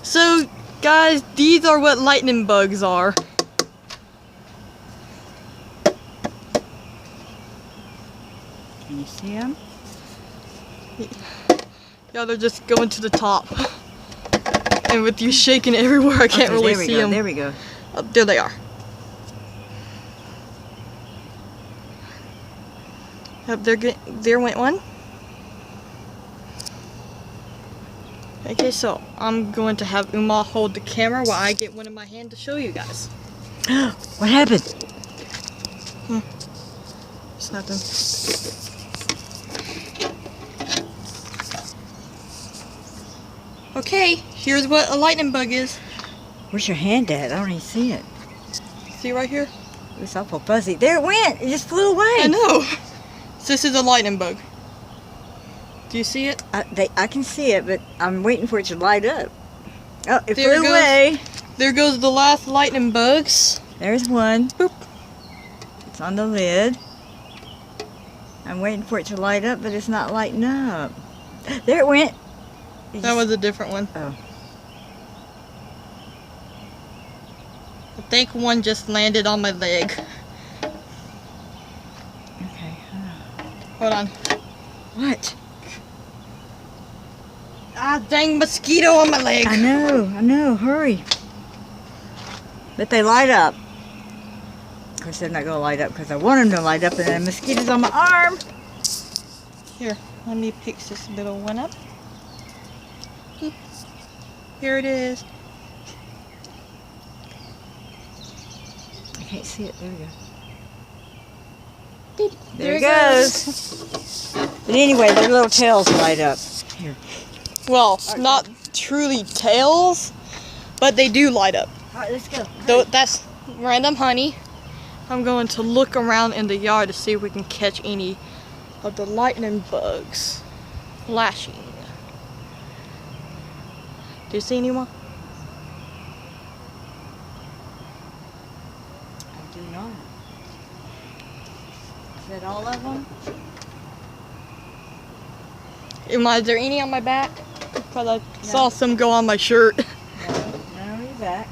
So, guys, these are what lightning bugs are. Can you see them? Yeah, they're just going to the top. And with you shaking everywhere, I can't really see them. There we go. Oh, there they are. Yep, there went one. Okay, so I'm going to have Uma hold the camera while I get one in my hand to show you guys. What happened? It's nothing. Okay, here's what a lightning bug is. Where's your hand at? I don't even see it. See right here? It's awful fuzzy. There it went. It just flew away. I know. This is a lightning bug. Do you see it? I can see it, but I'm waiting for it to light up. Oh, it flew away. There goes the last lightning bugs. There's one. Boop. It's on the lid. I'm waiting for it to light up, but it's not lighting up. There it went. That was a different one. Oh. I think one just landed on my leg. Okay. Hold on. What? Ah, dang mosquito on my leg. I know. Hurry. But they light up. Of course, they're not going to light up because I want them to light up, and then mosquitoes on my arm. Here, let me pick this little one up. Here it is. I can't see it. There we go. Beep. There it goes. But anyway, their little tails light up. Here. Well, not truly tails, but they do light up. All right, let's go. Though that's random honey. I'm going to look around in the yard to see if we can catch any of the lightning bugs flashing. Do you see anyone? I do not. Is that all of them? Is there any on my back? Because I saw some go on my shirt. No, none on your back.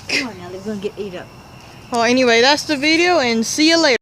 Come on now, they're going to get eat up. Well, anyway, that's the video, and see you later.